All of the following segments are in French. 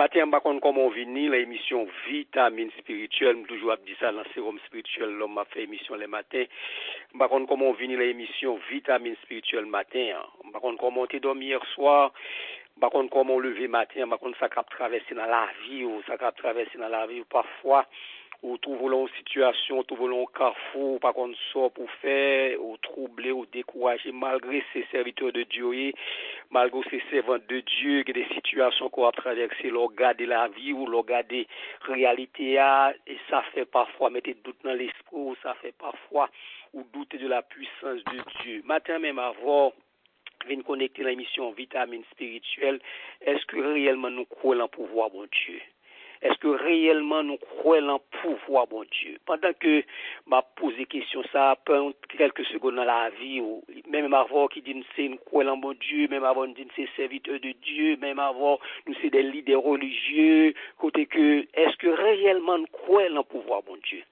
matin, je ne sais comment on vient l'émission Vitamine Spirituelle. Je toujours dit ça dans le sérum spirituel. L'homme a fait émission les matins. Je ne sais comment on vient l'émission Vitamine Spirituelle matin. Je ne sais comment on est dormi hier soir. Je ne sais comment on lever matin. Je ne sais comment ça a traversé dans la vie. Ou ça a traversé dans la vie. Parfois, ou trouve une situation, trouve un carrefour, par contre, sort pour faire, ou troubler, ou décourager, malgré ces serviteurs de Dieu, malgré ces servants de Dieu, que des situations qu'on a traversées, l'on garde la vie, ou l'on garde la réalité, et ça fait parfois mettre doute dans l'esprit, ou ça fait parfois, ou douter de la puissance de Dieu. Matin même avant, venir connecter l'émission Vitamine Spirituelle, est-ce que réellement nous croyons en pouvoir, bon Dieu? Est-ce que réellement nous croyons en pouvoir, bon Dieu? Pendant que m'a posé question ça, pendant quelques secondes dans la vie, ou même avant qui dit c'est nous croyons en bon Dieu, même avant nous dit c'est serviteurs de Dieu, même avant nous c'est des leaders religieux, côté que est-ce que réellement nous croyons en pouvoir, bon Dieu?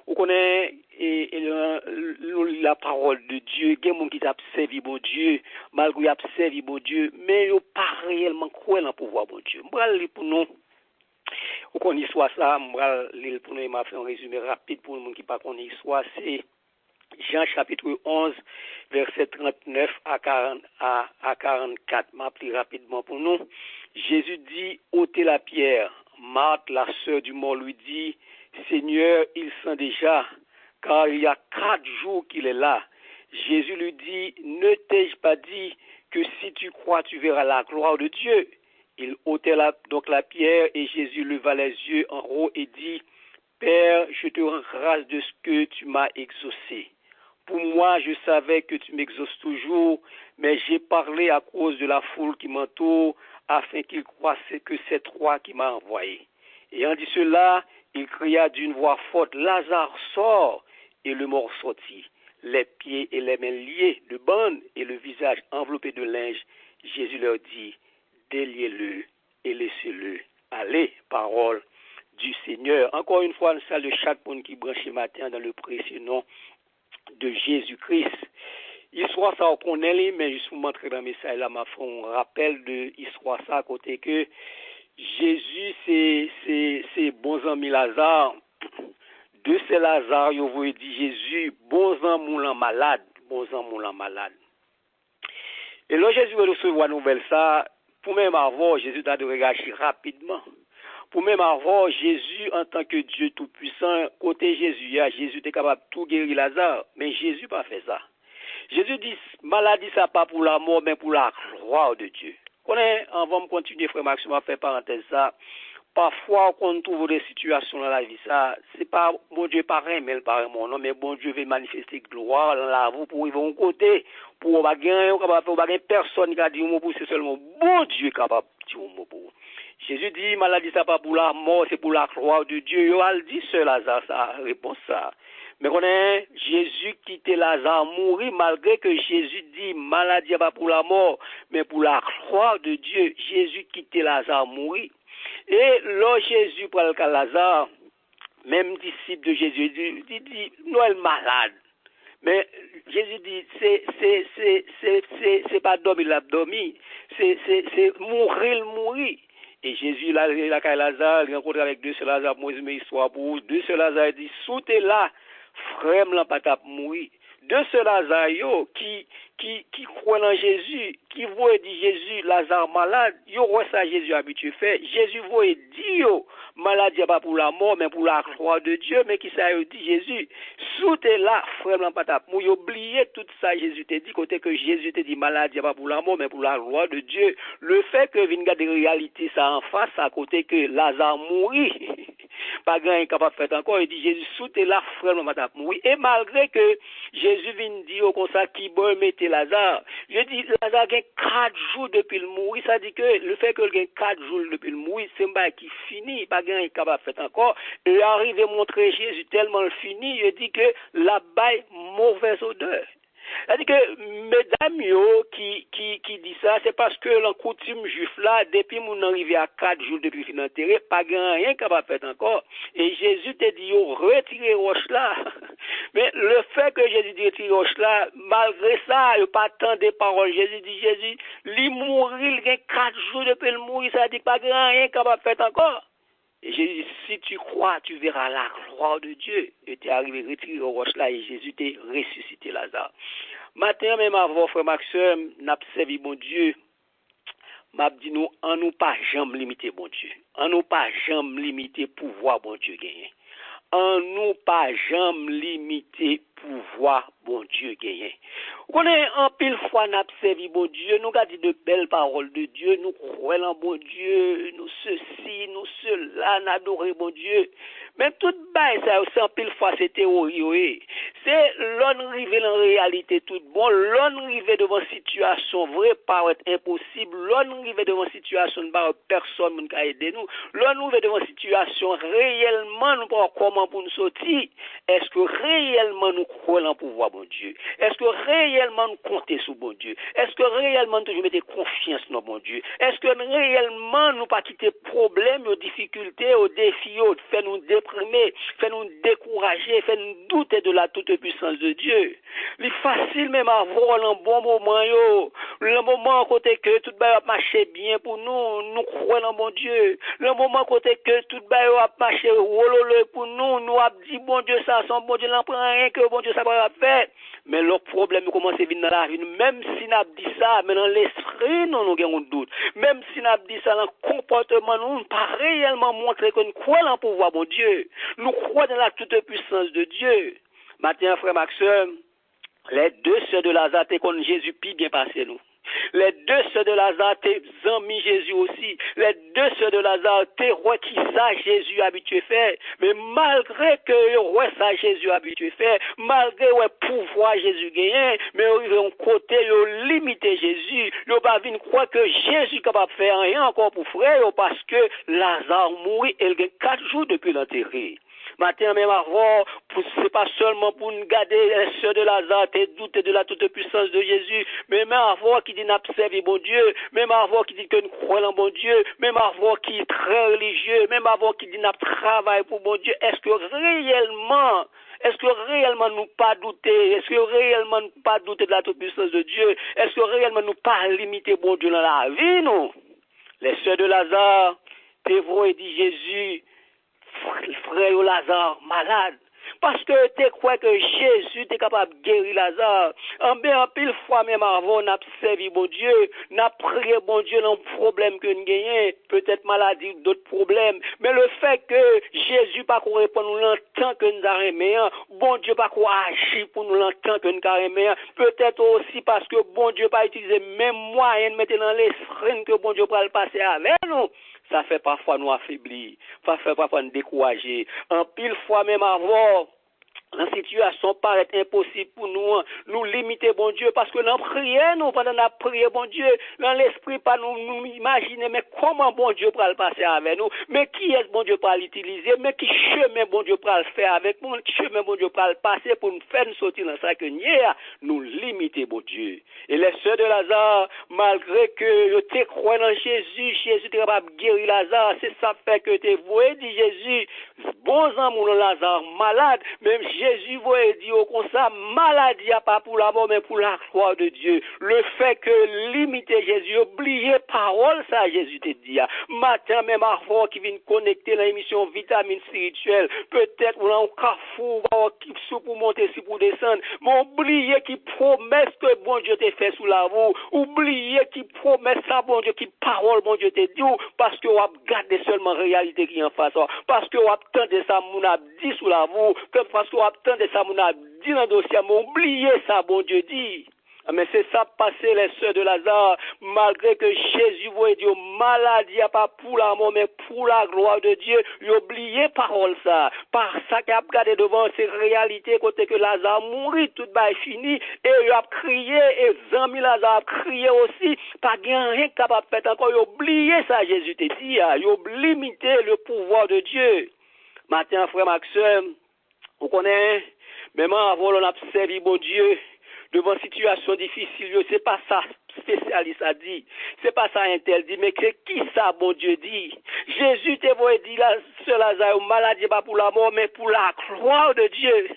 On connaît la parole de Dieu, il y a des gens qui ont servi bon Dieu, malgré qu'ils ont servi bon Dieu, mais ils n'ont pas réellement croyant en pouvoir, bon Dieu. Je vais pour nous. Ou qu'on y soit ça, je pour nous m'a fait un résumé rapide pour les gens qui pas qu'on y soit, c'est Jean chapitre 11 verset 39 à 44. M'a appelé rapidement pour nous. Jésus dit ôtez la pierre. Marthe, la sœur du mort, lui dit Seigneur, il sent déjà, car il y a 4 jours qu'il est là. Jésus lui dit ne t'ai-je pas dit que si tu crois, tu verras la gloire de Dieu? Il ôtait donc la pierre et Jésus leva les yeux en haut et dit, Père, je te rends grâce de ce que tu m'as exaucé. Pour moi, je savais que tu m'exauces toujours, mais j'ai parlé à cause de la foule qui m'entoure, afin qu'ils croient que c'est toi qui m'as envoyé. Ayant dit cela, il cria d'une voix forte, Lazare, sort! Et le mort sortit, les pieds et les mains liés de bandes et le visage enveloppé de linge. Jésus leur dit, déliez-le et laissez-le aller. Parole du Seigneur. Encore une fois, nous saluons chaque monde qui branche ce matin dans le précieux nom de Jésus-Christ. Histoire ça on connaît, mais juste pour montrer dans le message là, m'a fait un rappel de histoire ça à côté que Jésus c'est bon ami Lazare. De ces Lazare, vous voyez dit Jésus, bon ami malade, bon ami malade. Et là, Jésus va recevoir nouvelle ça, pour même avoir, Jésus a de réagir rapidement. Pour même avoir, Jésus, en tant que Dieu Tout-Puissant, côté Jésus, Jésus était capable de tout guérir Lazare, mais Jésus n'a pas fait ça. Jésus dit, maladie, ça pas pour la mort, mais pour la gloire de Dieu. On va continuer, frère Maxime, à faire parenthèse ça. Parfois, quand on trouve des situations dans la vie, ça, c'est pas, bon Dieu pareil, mais le pareil, non, mais bon Dieu veut manifester gloire dans la vie pour y vont côté, pour pas gagner, personne qui a dit un mot pour, c'est seulement bon Dieu capable de dire un mot pour. Jésus dit, maladie, ça pas pour la mort, c'est pour la gloire de Dieu. Il a dit, ce Lazare, ça répond ça. Mais on est, Jésus quittait Lazare mourir, malgré que Jésus dit, maladie, pas pour la mort, mais pour la gloire de Dieu. Jésus quittait Lazare mourir. Et là, Jésus prend le cas Lazare, même disciple de Jésus, dit, Noël malade. Mais Jésus dit, c'est pas dormir l'abdomen, c'est mourir. Et Jésus, il a qu'à Lazare, il rencontre avec deux seuls Lazare, moi, je mets histoire pour vous. Deux seuls Lazare, il dit, soutez là, frère, m'l'a pas tap mourir. Deux seuls Lazare, qui croient en Jésus, qui voient dit Jésus, Lazare malade, yo voit ça Jésus habitué fait. Jésus voit dit yo, maladie pas pour la mort, mais pour la gloire de Dieu, mais qui ça dit Jésus, soutez là, frère, m'l'a pas tap mourir. Oubliez tout ça, Jésus te dit, côté que Jésus te dit, maladie pas pour la mort, mais pour la gloire de Dieu. Le fait que vient garder réalité ça en face, à côté que Lazare mourit, pas grand capable de faire encore, il dit Jésus, soutez là, frère, m'l'a pas tap mourir. Et malgré que Jésus vient dire comme ça, qui boit mettre Lazare. Je dis, Lazare a 4 jours depuis le mourir. Ça dit que le fait que il a 4 jours depuis le mourir, c'est un bail qui finit. Pas gain capable de faire encore. Et arrive à montrer Jésus tellement fini, je dis que la bail mauvaise odeur. C'est-à-dire que mesdames yo qui dit ça, c'est parce que l'en coutume juif là, depuis mon arrivé à 4 jours depuis fin enterré, pas grand rien capable fait encore. Et Jésus te dit yo retirer roche là. Mais le fait que Jésus dit retirer roche là, malgré ça, il pas tant de paroles. Jésus, lui mourir, il y a 4 jours depuis le mourir, ça dit pas grand rien capable fait encore. Et Jésus dit, si tu crois, tu verras la gloire de Dieu. Et tu es arrivé à retirer le roche là et Jésus t'a ressuscité Lazare. Matin, même avant, frère Maxime, n'a servi bon Dieu. M'a dit nous, en nous pas jamais limiter bon Dieu. En nous pas jamais limiter pouvoir bon Dieu gagner. En nous pas jamais limiter pouvoir bon Dieu gagner. On est en pile fois n'a servi bon Dieu, nous avons dit de belles paroles de Dieu, nous croyons en bon Dieu, nous ceci, nous cela, nous adorons bon Dieu. Mais tout bas ça aussi en pile fois c'est théorie, oui. C'est l'on arrive en réalité tout bon, l'on arrive devant situation vraie paraît impossible, l'on arrive devant situation par personne qui peut aider nous, l'on arrive devant situation réellement nous pas comment pour nous sortir. Est-ce que réellement nous croyons en pouvoir bon Dieu? Est-ce que réellement nous comptons sur bon Dieu? Est-ce que réellement nous toujours mettons confiance dans bon Dieu? Est-ce que réellement nous pas quitter problèmes, aux difficultés, aux défis, fait nous déprimer, fait nous décourager, fait nous douter de la toute puissance de Dieu? Il est facile même à voir un bon moment, le moment côté que tout va marcher bien pour nous, nous croyons en bon Dieu. Le moment côté que tout va marcher pour nous, nous avons dit bon Dieu ça, son bon Dieu n'en prend rien que bon Dieu ça va faire. Mais le problème commence à venir dans la vie, même si nous avons dit ça, mais dans l'esprit, nous avons un doute. Même si nous avons dit ça, dans le comportement, nous ne pas réellement montrer que nous croyons en pouvoir bon Dieu. Nous croyons dans la toute puissance de Dieu. Maintenant, frère Maxime, les deux sœurs de Lazare, qu'on Jésus puis bien passé nous. Les deux sœurs de Lazare, t'es amis Jésus aussi. Les deux sœurs de Lazare, t'es roi qui ça Jésus habitué faire. Mais malgré que roi ça Jésus habitué faire, malgré le pouvoir Jésus gagne, mais ils ont côté, ils ont limité Jésus. Ils n'ont pas vu croire que Jésus est capable de faire rien encore pour frère parce que Lazare mourit et il y a 4 jours depuis l'enterré. Matin même avant, c'est pas seulement pour nous garder les sœurs de Lazare et douter de la toute puissance de Jésus, mais même avant qui dit n'observer bon Dieu, même avant qui dit que nous croyons en bon Dieu, même avant qui est très religieux, même avant qui dit n'a travail pour bon Dieu, est-ce que réellement nous pas douter? Est-ce que réellement nous pas douter de la toute puissance de Dieu? Est-ce que réellement nous pas limiter bon Dieu dans la vie, nous? Les sœurs de Lazare, Pévro et dit Jésus, frère Lazare malade. Parce que tu crois que Jésus est capable de guérir Lazare. En bien, pile fois même avant, on a servi bon Dieu, on a prié bon Dieu dans le problème que nous gagnons, peut-être maladie, d'autres problèmes. Mais le fait que Jésus pas qu'on répond nous l'entend que nous avons bon Dieu pas qu'on agit pour nous l'entend que nous avons peut-être aussi parce que bon Dieu pas utiliser même moyen de mettre dans l'esprit que bon Dieu va le passer avec nous. Ça fait parfois nous affaiblir, ça fait parfois nous décourager. En pile fois même avant, la situation paraît impossible pour nous limiter, bon Dieu, parce que dans la prière, nous, pendant la prière, bon Dieu, dans l'esprit, pas nous imaginer, mais comment bon Dieu pourra le passer avec nous, mais qui est bon Dieu pourra l'utiliser, mais qui chemin bon Dieu pourra le faire avec nous, qui chemin bon Dieu pourra le passer pour nous faire sortir dans ça que nous limiter, bon Dieu. Et les sœurs de Lazare, malgré que tu crois dans Jésus, Jésus est capable de guérir Lazare, c'est ça fait que tu vois, dit Jésus, bon amour Lazare, malade, même Jésus voyait dire comme ça, maladie pas pour la mort, mais pour la gloire de Dieu. Le fait que limiter Jésus, oublier parole, ça Jésus te dit. Matin, même avant qui vient connecter l'émission Vitamine Spirituelle, peut-être on a un carrefour, qui sous pour monter, si pour descendre, mais oublier qui promesse que bon Dieu te fait sous la vous, oublier qui promesse ça, bon Dieu, qui parole, bon Dieu te dit, parce que on a gardé seulement réalité qui est en face, parce que on a entendu ça, mon a dit sous la vous, parce que de ça, mon a dit dans le dossier, mais oubliez ça, bon Dieu dit. Mais c'est ça passé les sœurs de Lazare, malgré que Jésus voulait dire maladie pas pour la mort, mais pour la gloire de Dieu, il oublié parole ça. Par ça qu'il a regardé devant ces réalités, côté que Lazare mourit, tout est fini, et il a crié, et Zami Lazare a crié aussi, pas rien capable de faire encore, il oublié ça, Jésus te dit, il a limité le pouvoir de Dieu. Maintenant, frère Maxime, vous connaissez, même avant on a servi bon Dieu, devant situation difficile, c'est pas ça spécialiste a dit, c'est pas ça intel dit, mais c'est qui ça bon Dieu dit. Jésus te voit dit là, ce Lazare maladie pas pour la mort, mais pour la gloire de Dieu.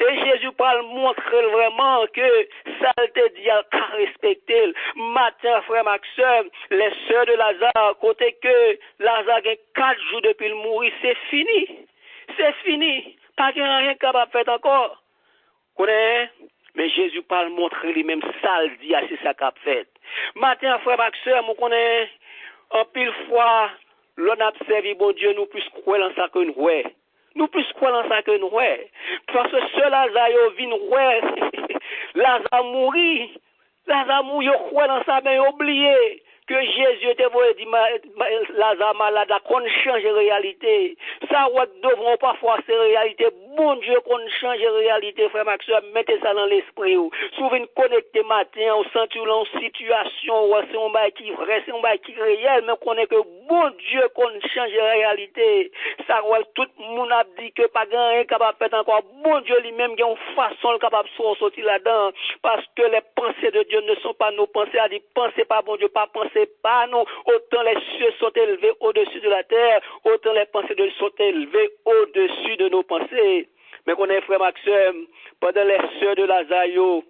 Et Jésus parle montrer vraiment que ça te dit à respecter. Matin, frère Maxime, les sœurs de Lazare, côté que Lazare a 4 jours depuis le mourir, c'est fini. C'est fini. Pas rien capable de faire encore. Connais? Mais Jésus parle montrer lui-même ça le dit, c'est ça qu'a fait. Matin, frère Maxime, on connaît en pile fois, l'on a servi bon Dieu, nous plus croire en ça que nous ouais. Nous plus croire en ça que nous ouais. Parce que ce Lazare vient ouais. Lazare mourit. Lazare mourit, croit dans ça, mais oublié que Jésus te voit dit Lazare malade, qu'on change de réalité. Ça, on devront parfois ces réalités. Bon Dieu, qu'on change de réalité, frère Maxime, mettez ça dans l'esprit. Souvent connecté matin, on sent une situation, c'est un bail qui vrai, c'est un bail qui réel, mais qu'on est que bon Dieu, qu'on change de réalité. Ça, tout le monde a dit que pas grand capable de faire encore. Bon Dieu lui-même, il y a une façon capable de sortir là-dedans. Parce que les pensées de Dieu ne sont pas nos pensées. A dit, pensez pas, bon Dieu, pas pensez pas, non. Autant les cieux sont élevés au-dessus de la terre, autant les pensées de Dieu sont élevées au-dessus de nos pensées. Mais qu'on est frère Maxime, pendant les sœurs de Lazare,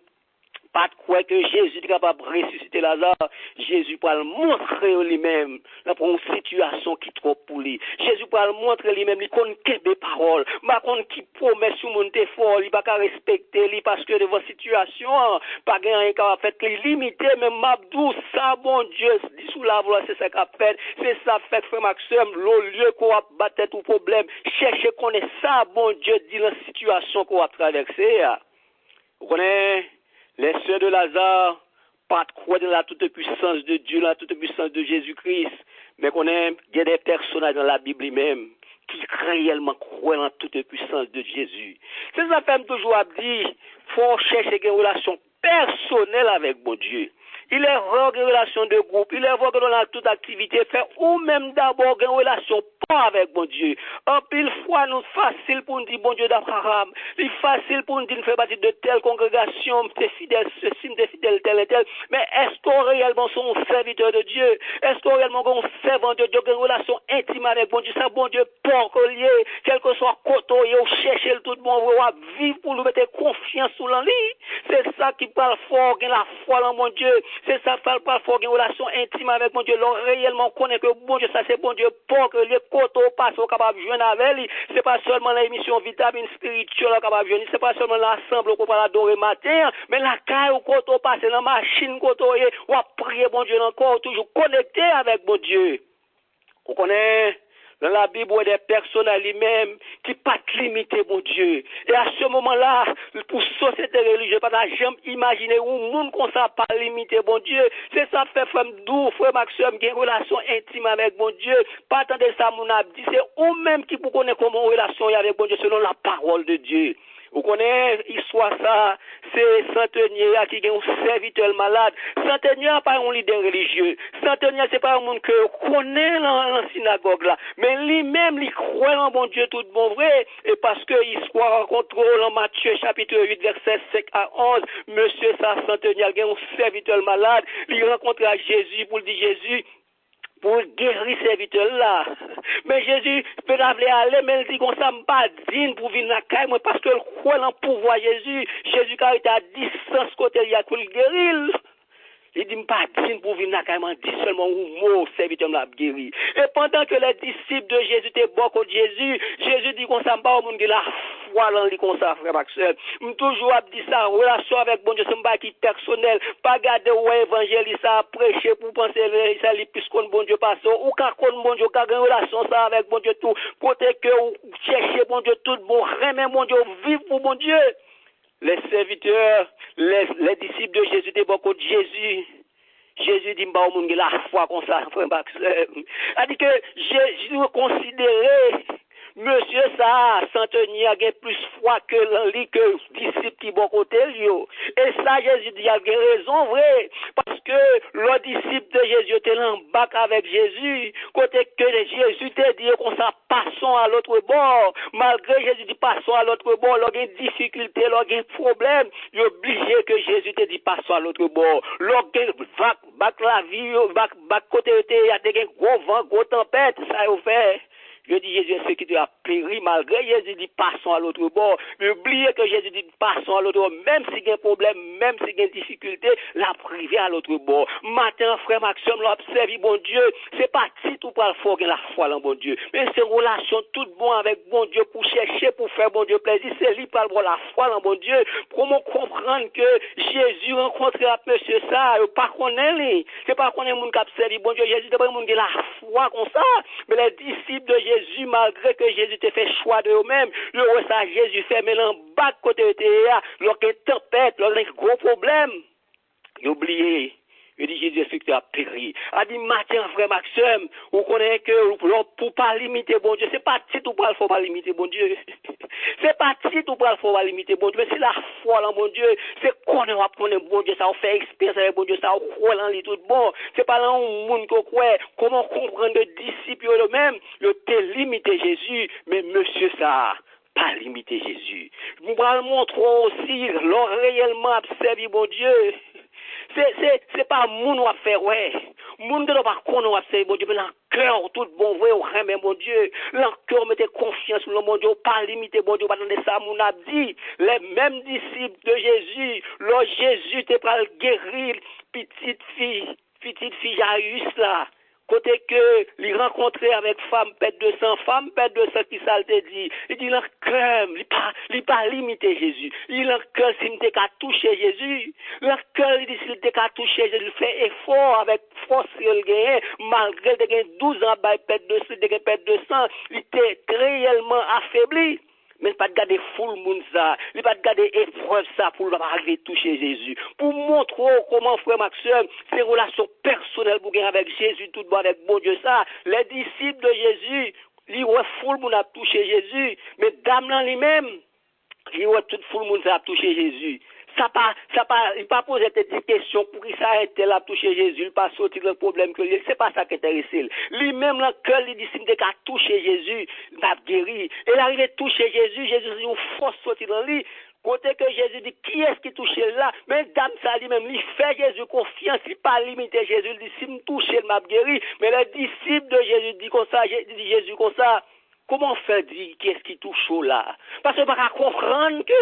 pas de quoi que Jésus est capable de ressusciter Lazare. Jésus peut le montrer lui-même pour une situation qui est trop pour lui. Jésus peut le montrer lui-même, il connaît des paroles. Par contre, qui promet sur mon fort, il pas qu'à respecter lui parce que devant situation, pas rien capable faire limiter, mais Mabdou, ça, bon Dieu, dit sous la voix, c'est ça qu'a fait. C'est ça fait, frère Maxime, le lieu qu'on va battre tout problème. Cherchez qu'on est ça, bon Dieu, dit la situation qu'on va traverser. Vous connaissez? Les sœurs de Lazare, pas de croire dans la toute puissance de Dieu, la toute puissance de Jésus-Christ, mais qu'on aime, il y a des personnages dans la Bible même qui réellement croient en toute puissance de Jésus. C'est ça fait toujours à dire, faut chercher une relation personnelle avec bon Dieu. Il est rare une relation de groupe, il est rare que dans toute activité, fait ou même d'abord une relation pas avec bon Dieu. En pile fois, nous facile pour nous dire bon Dieu d'Abraham, c'est facile pour nous dire faire partie de telle congrégation, t'es fidèle, ceci, t'es fidèle, tel et tel. Mais est-ce qu'on réellement sont serviteurs de Dieu? Est-ce qu'on réellement sont servants de Dieu, une relation intime avec bon Dieu? Ça, bon Dieu, pas collier, quel que soit côté, ou chercher le tout le monde, ou vivre pour nous mettre confiance sous l'en lit. C'est ça qui parle fort, la foi dans mon Dieu. C'est ça qui parle fort, une relation intime avec mon Dieu. L'on réellement connaît que bon Dieu, ça c'est bon Dieu, pas que les côtés passent capable de jouer avec lui. C'est pas seulement l'émission vitamine spirituelle capable de jouer, c'est pas seulement l'ensemble qu'on va adorer matin, mais la caille au côté passe, la machine côté, ou à prier bon Dieu encore, toujours connecté avec bon Dieu. Vous connaissez? Dans la Bible, il y a des personnes à lui-même qui ne peuvent pas limiter mon Dieu. Et à ce moment-là, pour la société religieuse, pas jamais imaginer où le monde comme ça pas limiter mon Dieu. C'est ça fait frère Dou, frère Maxime, qui a une relation intime avec mon Dieu. Pas attendre ça, mon abdi. C'est eux-mêmes qui pour connaître comment une relation avec mon Dieu selon la parole de Dieu. Vous connaissez l'histoire ça, c'est centenier qui est un serviteur malade. Centenier n'est pas un leader religieux. Centenier c'est pas un monde que connaît dans la synagogue là, mais lui-même il croit en bon Dieu tout bon vrai et parce que l'histoire rencontre dans Matthieu chapitre 8 verset 5 à 11, monsieur ça centenier est un serviteur malade, il rencontre Jésus pour dire Jésus pour guérir serviteur là. Mais Jésus peut aller, mais il dit qu'on s'en pas digne pour venir à caille, parce que le croit en pouvoir Jésus. Jésus qui était à distance côté il y a pour le guérir. Il dit pas digne pour venir à caille, dit seulement un mot serviteur l'a guéri. Et pendant que les disciples de Jésus étaient beaucoup de Jésus, Jésus dit qu'on s'en pas au monde de la foi dans lui comme ça, frère Maxime. Toujours a dit ça, relation avec bon Dieu, c'est pas qui personnel, pas garder ouais évangéliste à prêcher pour penser ça li plus qu'on bon Dieu passe ou quand qu'on bon Dieu qu'a une relation ça avec bon Dieu tout, côté que chercher bon Dieu tout bon, remet bon Dieu vivre pour bon Dieu. Les serviteurs, les disciples de Jésus étaient beaucoup de Jésus. Jésus dit bah au monde la foi comme ça, frère Maxime. A dit que Jésus considérait monsieur ça, centenier a plus foi que lui que disciple qui bon côté lui. Et ça, Jésus dit, il a raison, vrai. Parce que le disciple de Jésus était en bac avec Jésus. Côté que Jésus t'a dit qu'on s'en passons à l'autre bord. Malgré Jésus dit passons à l'autre bord, il y a une difficulté, il y a un problème. Il est obligé que Jésus te dit passons à l'autre bord. Il y a bac la vie, bac côté, il y a des gros vent, gros tempête, ça y est fait. Je dis, Jésus est ce qui te a péri, malgré Jésus dit, passons à l'autre bord. Mais oubliez que Jésus dit, passons à l'autre bord, même s'il y a un problème, même s'il y a une difficulté, la priver à l'autre bord. Matin, frère Maxime, l'observe, bon Dieu, c'est pas si tout pour le fort la foi dans bon Dieu. Mais c'est une relation toute bonne avec bon Dieu pour chercher, pour faire bon Dieu plaisir. C'est lui par la foi dans bon Dieu. Comment comprendre que Jésus rencontre monsieur ça, pas qu'on est, c'est pas qu'on est moun qui observe bon Dieu. Jésus, c'est pas moun qui a la foi comme ça. Mais les disciples de Jésus, malgré que Jésus te fait choix de eux-mêmes, le roi ça Jésus fait mais en bas de côté de lorsqu'il y a une tempête, lorsqu'il y a un gros problème, il oublié. Il dit Jésus est tu as péri. A dit matin frère Maxime, vous connaissez que pour pas limiter bon Dieu, c'est pas petit ou pas faut pas limiter bon Dieu. C'est pas petit ou pas faut pas limiter bon Dieu, mais c'est la foi dans bon Dieu, c'est qu'on va prendre bon Dieu, ça on fait expérience avec bon Dieu, ça on croit dans lui tout bon. C'est pas là un monde qu'on croit, comment comprendre les disciples eux-mêmes, le te limiter Jésus, mais monsieur ça pas limiter Jésus. Nous allons montrer aussi l'on réellement observé bon Dieu. C'est pas moun va faire ouais. Moun de pas connaître va faire bon Dieu mais dans cœur tout bon vrai au remet bon Dieu. Dans cœur mettez confiance sur le bon Dieu, pas limiter bon Dieu, pas dans ça moun a dit. Les mêmes disciples de Jésus, le Jésus te pas guérir petite fille Jairus là. Côté que les rencontrer avec femme pète de sang qui ça te dit. Il dit leur cœur, il pas limité Jésus. Il leur cœur s'il t'est qu'à toucher Jésus. Leur cœur il dit s'il t'est qu'à toucher Jésus, il fait effort avec force qu'il gagne malgré de 12 ans pète de sang, il était réellement affaibli. Mais pas de garder full monde ça, il pas de garder épreuve ça pour arriver à toucher Jésus. Pour montrer comment frère Maxime, ses relations personnelles pour gagner avec Jésus, tout bon avec bon Dieu ça. Les disciples de Jésus, ils ont full monde à toucher Jésus, mais dame là lui-même, ils ont tout full monde à toucher Jésus. Il pas poser des questions pour qu'il s'arrête là à toucher Jésus, il pas sortir le problème que c'est pas ça qui intéresse. Lui-même là cœur il dit s'il qu'à toucher Jésus, il va guérir. Il arrive à toucher Jésus, Jésus dit une force sortir dans lui. Côté que Jésus dit qui est-ce qui touche là, mais dame ça lui-même, il fait Jésus confiance, il pas limiter Jésus, il dit si me touche, il m'a guéri. Mais les disciples de Jésus dit comme ça, dit Jésus comme ça. Comment faire dire qu'est-ce qui touche là? Parce que pas comprendre que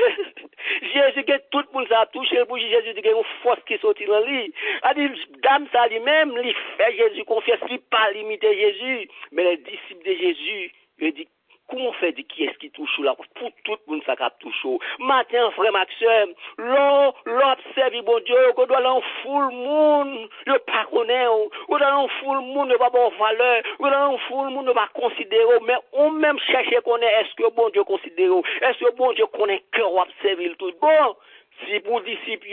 Jésus que tout le monde a touché pour Jésus dit qu'il y a une force qui sortit dans lui. A dit dame ça lui-même, il fait Jésus confiance, il pas limiter Jésus, mais les disciples de Jésus, il dit comment on fait dire qui est-ce qui touche là pour tout le monde ça cap touche. Matin frère Maxime, l'observe bon Dieu, qu'on doit l'en full monde, le pas connaît, ou dans l'en full monde ne pas bon valeur, ou dans l'en full monde ne pas considérer, mais on même chercher connaît est-ce que bon Dieu considère, est-ce que bon Dieu connaît cœur observer tout bon. Si pour disciples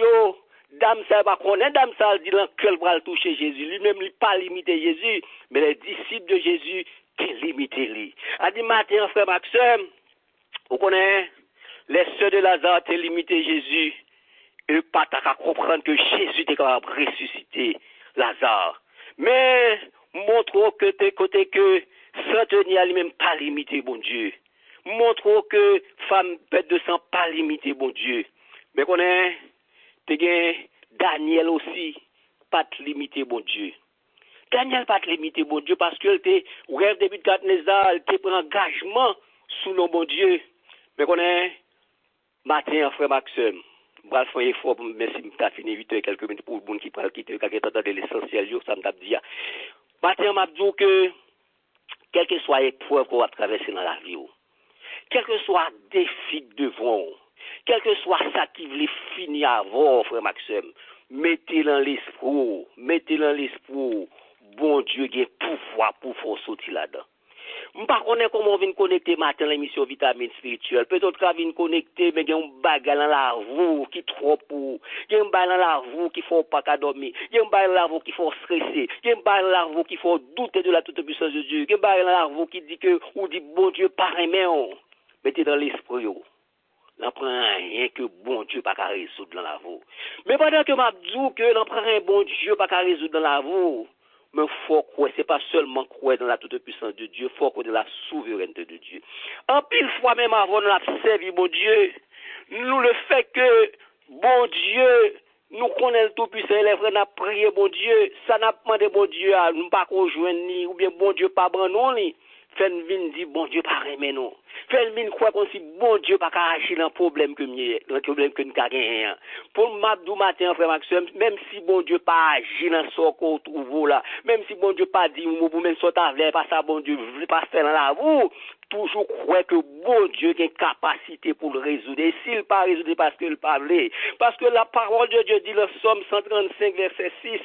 dame ça va connaître, dame ça dit dans cœur va toucher Jésus, lui-même il pas limiter Jésus, mais les disciples de Jésus qui limité lui. A dit matin frère Maxime, vous connaissez les sœurs de Lazare qui limité Jésus, et pas à comprendre que Jésus était capable de ressusciter Lazare. Mais montrons que de côté que centenier lui-même pas limité bon Dieu. Montrons que femme pète de sang pas limité bon Dieu. Mais connaît Daniel aussi pas limité bon Dieu. Daniel pas limité bon Dieu parce qu'il était rêve depuis Nebuchadnezzar, il était pris engagement sous le bon Dieu. Mais connaît matin frère Maxime, bral faire effort pour merci m'ta fini 8 heures quelques minutes pour le monde qui parle quitter quand entendre l'essentiel ça m't'a dit. Matin m'a dit que quel que soit épreuve qu'on va traverser dans la vie, quel que soit défi devant, quel que soit ça qui voulait finir avant frère Maxime, mettez dans l'esprit, bon Dieu qui a pouvoir pour faire sortir là-dedans. Je ne sais pas comment on vient connecter matin l'émission Vitamine Spirituelle. Peut-être qu'on vient connecter, mais il y a un bagage dans la roue qui est trop pour. Il y a un bagage dans la roue qui ne faut pas dormir. Il y a un bagage dans la roue qui faut stresser. Il y a un bagage dans la roue qui faut douter de la toute-puissance de Dieu. Il y a un bagage dans la roue qui dit que, ou dit bon Dieu, pas mais mettez dans l'esprit. n'en prend rien que bon Dieu pas qu'à résoudre dans la vie. Mais pendant que m'a dit que n'en prend rien bon Dieu pas qu'à résoudre dans la vie, mais faut croire, c'est pas seulement croire dans la toute puissance de Dieu, faut croire dans la souveraineté de Dieu. En pile fois même avant nous servi bon Dieu, nous le fait que bon Dieu nous connaissons le tout-puissant, les frères n'a prié bon Dieu, ça n'a pas demandé bon Dieu à nous pas rejoindre ni ou bien bon Dieu pas prendre ni. Fenvin dit bon Dieu pas aimer nous. Fenvin croit qu'on si bon Dieu pas agir dans le problème que dans le problème que nous gagné. Pour m'abdou matin frère Maxime, même si bon Dieu pas agir dans ce qu'on trouve là, même si bon Dieu pas dit ou même sortir avec pas ça bon Dieu veut pas faire dans la vous, toujours croire que bon Dieu a une capacité pour le résoudre. Et s'il pas résoudre parce qu'il parlait, parce que la parole de Dieu dit dans Somme 135 verset 6,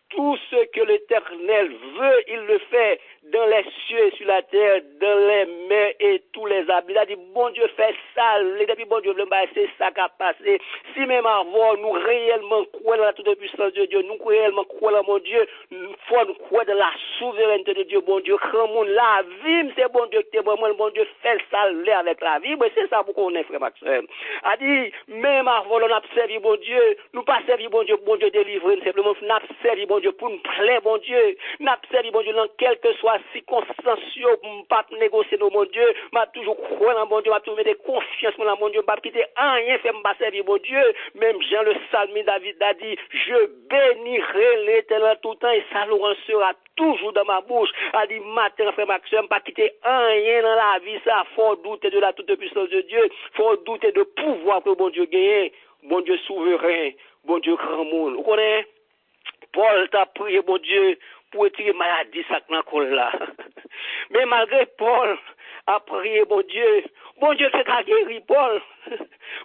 tout ce que l'Éternel veut, il le fait dans les cieux et sur la terre, dans les mers et tous les habitants. Il a dit, bon Dieu fait ça, et depuis bon Dieu veut c'est ça qui a passé. Si même avant, nous réellement croyons dans la toute puissance de Dieu, nous réellement croyons dans mon Dieu, nous croyons dans la souveraineté de Dieu, bon Dieu, quand mon la vie, c'est bon Dieu qui est bon, bon Dieu fait ça avec la vie, mais c'est ça pour qu'on est frère Maxime. A dit, même avant, on a servi bon Dieu, nous pas servi bon Dieu délivrer, simplement, nous avons servi bon Dieu pour nous plaire, bon Dieu. N'a servi, bon Dieu, dans quelle que soit circonstance, pour pas négocier nos bon Dieu. M'a toujours croire dans bon Dieu, m'a toujours mettre confiance dans mon Dieu, pas quitter rien, fait m'a servir, bon Dieu. Même Jean le Psalmiste David a dit, je bénirai l'Éternel tout le temps et sa louange sera toujours dans ma bouche. A dit, matin, frère Maxime, pas quitter rien dans la vie, ça, faut douter de la toute puissance de Dieu, faut douter de pouvoir que bon Dieu gagne, bon Dieu souverain, bon Dieu grand monde. Vous connaissez? Paul t'a prié, bon Dieu, pour retirer maladie, ça là. Mais malgré Paul a prié, bon Dieu fait qu'à guérir Paul.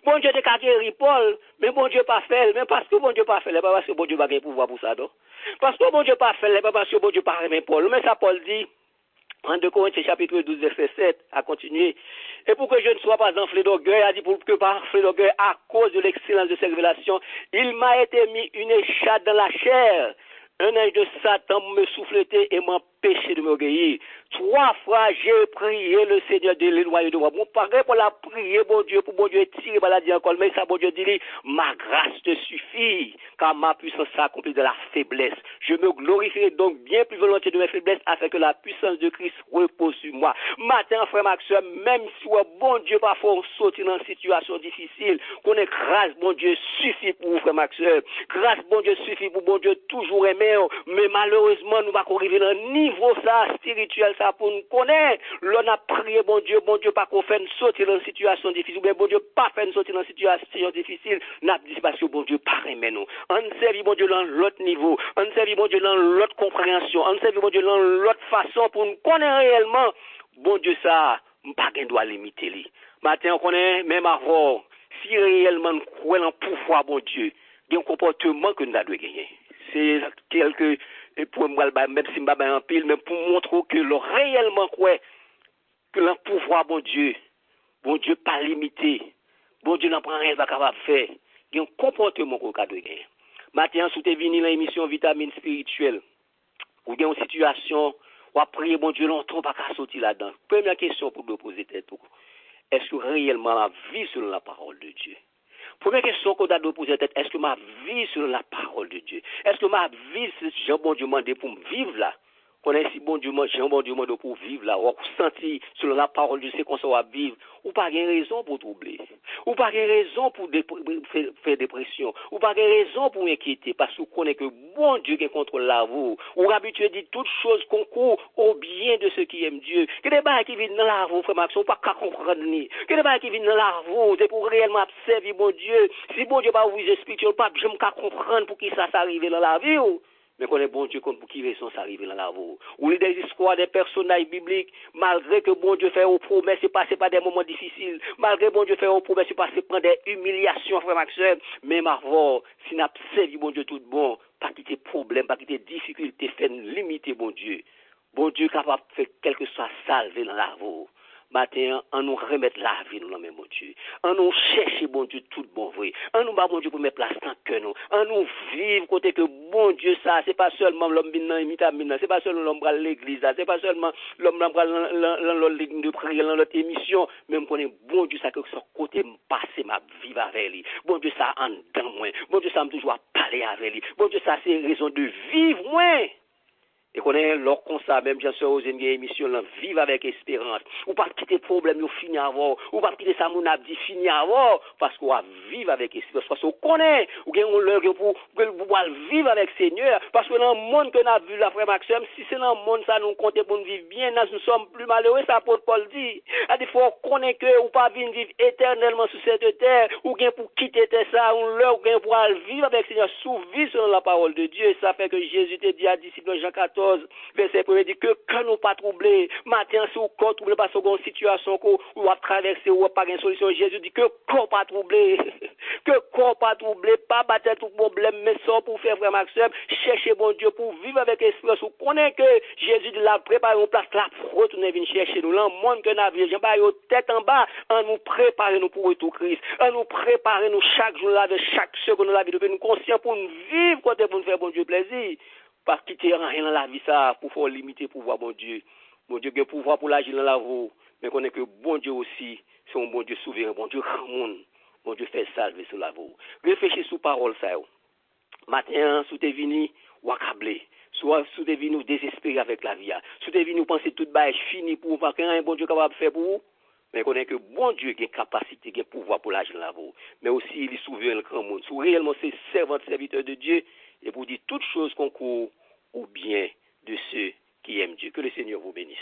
Bon Dieu t'es qu'à guérir Paul, mais bon Dieu pas fait, mais parce que bon Dieu pas fait, pas parce que bon Dieu pas gagné pouvoir pour ça, non? Parce que bon Dieu pas fait, pas parce que bon Dieu pas aimé Paul. Mais ça, Paul dit, en 2 Corinthiens chapitre 12, verset 7, à continuer. Et pour que je ne sois pas enflé d'orgueil, a dit pour que par enflé d'orgueil, à cause de l'excellence de ces révélations, il m'a été mis une écharpe dans la chair. Un ange de Satan me souffletait et m'empêchait de m'orgueillir. 3 fois, j'ai prié le Seigneur de l'éloigner de moi. Bon, pareil pour la prier, bon Dieu, pour bon Dieu tirer maladie encore. Mais ça, bon Dieu dit, ma grâce te suffit, car ma puissance s'accomplit de la faiblesse. Je me glorifierai donc bien plus volontiers de mes faiblesses, afin que la puissance de Christ repose sur moi. Matin, frère Maxime, même si bon Dieu parfois on saute dans une situation difficile, qu'on ait grâce, bon Dieu, suffit pour vous, frère Maxime. Grâce, bon Dieu, suffit pour bon Dieu toujours aimer. Mais malheureusement, nous ne pouvons pas arriver à un niveau ça, spirituel, ça, pour nous connaître. L'on a prié, bon Dieu, pas qu'on fait une sortie dans une situation difficile, mais bon Dieu, pas faire une sortie dans une situation difficile, n'a dit parce que bon Dieu, pas aimer nous. On servi, bon Dieu, dans l'autre niveau. On servi, bon Dieu, dans l'autre compréhension. On servi, bon Dieu, dans l'autre façon pour nous connaître réellement. Bon Dieu, ça, pas qu'on doit limiter lui. Matin, on connaît, même avant, si réellement nous croyons en pouvoir, bon Dieu, il y a un comportement que nous devons gagner. C'est quelque, pour moi, même si je ne en pile, mais pour montrer que le réellement quoi, que le pouvoir, bon Dieu, pas limité, bon Dieu n'en prend rien, pas capable de faire. Il y a un comportement qu'on doit gagner. Maintenant, si tu es venu dans l'émission Vitamine Spirituelle, ou il y a une situation, ou à prier, bon Dieu, longtemps, pas qu'à sortir là-dedans. Première question pour nous poser tête, est-ce que réellement la vie selon la parole de Dieu? Première question qu'on doit nous poser, est-ce que ma vie selon la parole de Dieu? Est-ce que ma vie, c'est Jean bon Dieu demandé pour me vivre là? Qu'on est si bon Dieu, Jean bon Dieu demandé pour vivre là, ou sentir selon la parole de Dieu, c'est qu'on va vivre, ou pas de raison pour troubler, ou pas de raison pour faire dépression, ou pas de raison pour inquiéter, parce qu'on connaît que bon Dieu qui contrôle la vie, ou habitué à dire toutes choses concourent au bien de ceux qui aiment Dieu. Que des bails qui viennent dans la vie, frère Max, on pas qu'à comprendre ni. Que des bails qui viennent dans la vie, c'est pour réellement observer bon Dieu. Si bon Dieu pas vous expliquer, pas je me comprendre pour qui ça s'arrive dans la vie. Mais qu'on est bon Dieu pour qui raison ça arrive dans la vie. Ou les des histoires des personnages bibliques, malgré que bon Dieu fait aux promesses, c'est passé par des moments difficiles, malgré bon Dieu fait aux promesses, c'est passé par des humiliations, frère Maxime, même avant, si n'a servi bon Dieu tout bon, pas quitter problème, pas quitter difficulté, fait limiter bon Dieu. Bon Dieu capable de faire quelque chose salvé dans la vie. matin, on nous remettre la vie nous dans même bon Dieu. On nous chercher bon Dieu tout bon vrai. On nous bat bon Dieu pour mettre place dans que nous. On nous vivre côté que bon Dieu ça, c'est pas seulement l'homme dans vitamine, c'est pas seulement l'homme à l'église, c'est pas seulement l'homme dans l'autre ligne de prière dans l'autre émission, même qu'on est bon Dieu ça que son côté passer ma vie avec lui. Bon Dieu ça en dedans moi. Bon Dieu ça me toujours parler avec lui. Bon Dieu ça c'est raison de vivre moi. Et qu'on est leur comme ça, même bien sûr, aux émissions, vivre avec espérance. Ou pas quitter problème, ou finir avant. Ou pas quitter ça, mon abdi, finir avant. Parce qu'on va vivre avec espérance. Parce qu'on connaît, ou qu'on leur pour vivre avec Seigneur. Parce que dans le monde que nous avons vu, la frère Maxime, si c'est dans le monde, ça nous compte pour nous vivre bien, nous sommes plus malheureux, ça peut Paul dit. À des fois, on connaît que, ou pas vivre éternellement sur cette terre, ou bien pour quitter ça, ou leur, ou bien pour vivre avec Seigneur, sous vivre selon la parole de Dieu. Et ça fait que Jésus te dit à disciple Jean 14, verset 1 dit que quand nous pas troublés, matin si vous pas troublé par une situation ou va traverser ou pas une solution, Jésus dit que qu'on pas troublé, que qu'on pas troublé, pas battre tout problème, mais ça pour faire vraiment Maxime, chercher bon Dieu pour vivre avec espérance. Vous connaissez que Jésus dit la préparer une place là pour retourner venir chercher nous. Là, monde que nous vivons, pas tête en bas, on nous préparer nous pour retour Christ, on nous préparer nous chaque jour là, avec chaque seconde de la vie, de nous conscients pour nous vivre côté pour nous faire bon Dieu plaisir. Pas quitter rien dans la vie ça pour faire limiter le pouvoir bon Dieu. Bon Dieu a le pouvoir pour l'agir dans la vie, mais qu'on est que bon Dieu aussi, c'est un bon Dieu souverain, bon Dieu grand monde, bon Dieu fait salver sur la vie. Réfléchis sur parole ça. Matin, sous tes vini, ou accablé. Soit sous tes vini, ou désespéré avec la vie. Sous tes vini, ou penser tout bas fini pour vous, parce qu'il y a un bon Dieu capable de faire pour vous. Mais qu'on est que bon Dieu a capacité, a pouvoir pour l'agir dans la vie. Mais aussi, il est souverain le grand monde. Sous réellement, c'est servant, serviteur de Dieu, et pour dire toutes choses qu'on court au bien de ceux qui aiment Dieu. Que le Seigneur vous bénisse.